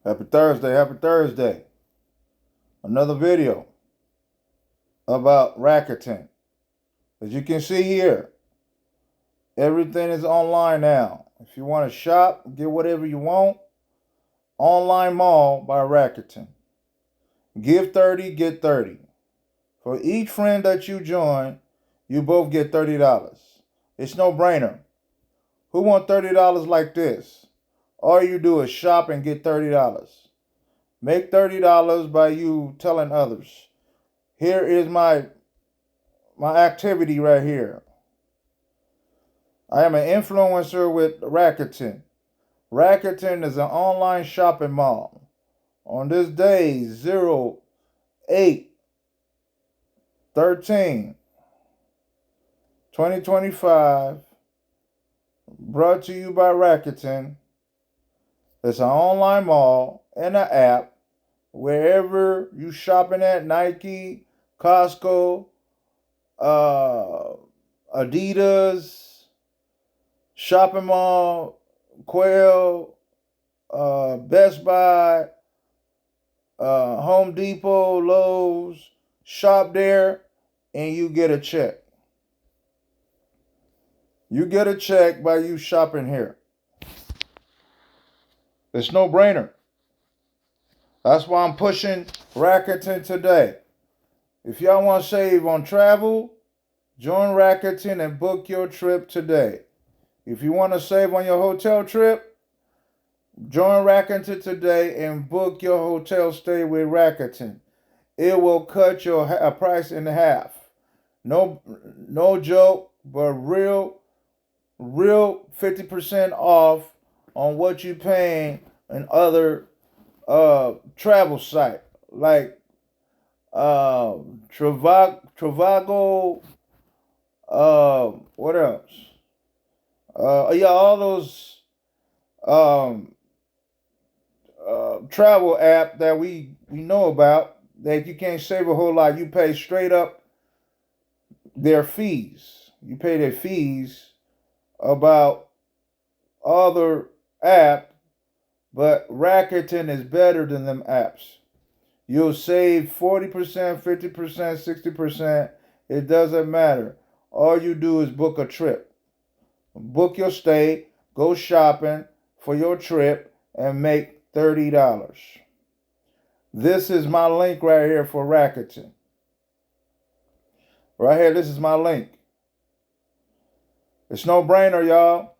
Happy Thursday, happy Thursday. Another video about Rakuten. As you can see here, everything is online now. If you want to shop, get whatever you want, online mall by Rakuten. Give 30, get 30. For each friend that you join, you both get $30. It's no brainer. Who want $30 like this? All you do is shop and get $30. Make $30 by you telling others. Here is my activity right here. I am an influencer with Rakuten. Rakuten is an online shopping mall. On this day, 08/13/2025, brought to you by Rakuten. It's an online mall and an app. Wherever you shopping at, Nike, Costco, Adidas, shopping mall, Kohl, Best Buy, Home Depot, Lowe's, shop there and you get a check. You get a check by you shopping here. It's no brainer. That's why I'm pushing Rakuten today. If y'all want to save on travel, join Rakuten and book your trip today. If you want to save on your hotel trip, join Rakuten today and book your hotel stay with Rakuten. It will cut your price in half. No joke, but real 50% off on what you paying in other travel site like Travago, what else? All those travel app that we know about that you can't save a whole lot. You pay straight up their fees. You pay their fees about other app, but Rakuten is better than them apps. You'll save 40%, 50%, 60%. It doesn't matter. All you do is book a trip. Book your stay, go shopping for your trip, and make $30. This is my link right here for Rakuten. Right here, this is my link. It's no brainer, y'all.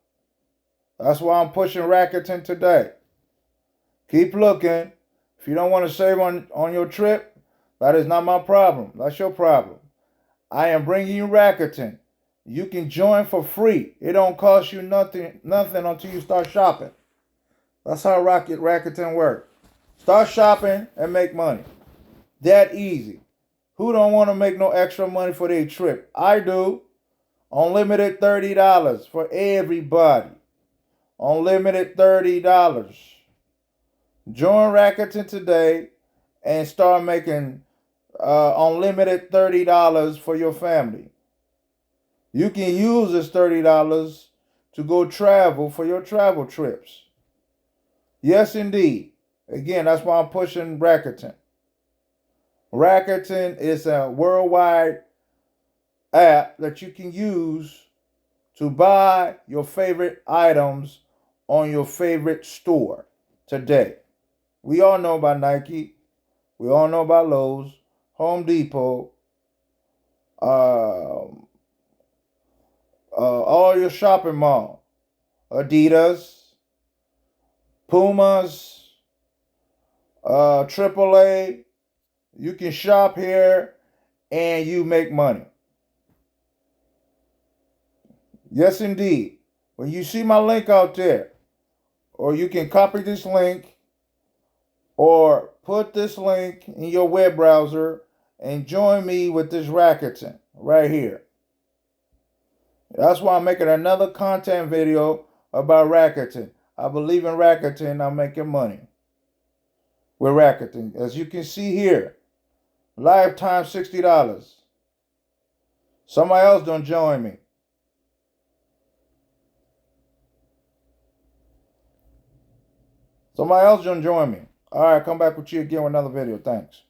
That's why I'm pushing Rakuten today. Keep looking. If you don't want to save on your trip, that is not my problem. That's your problem. I am bringing you Rakuten. You can join for free. It don't cost you nothing until you start shopping. That's how Rakuten works. Start shopping and make money. That easy. Who don't want to make no extra money for their trip? I do. Unlimited $30 for everybody. Unlimited $30. Join Rakuten today and start making unlimited $30 for your family. You can use this $30 to go travel for your travel trips. Yes, indeed. Again, that's why I'm pushing Rakuten. Rakuten is a worldwide app that you can use to buy your favorite items on your favorite store today. We all know about Nike. We all know about Lowe's, Home Depot, all your shopping mall, Adidas, Pumas, AAA. You can shop here and you make money. Yes, indeed. When you see my link out there, or you can copy this link or put this link in your web browser and join me with this Rakuten right here. That's why I'm making another content video about Rakuten. I believe in Rakuten. I'm making money with Rakuten. As you can see here, lifetime $60. Somebody else don't join me. Somebody else don't join me. All right, come back with you again with another video. Thanks.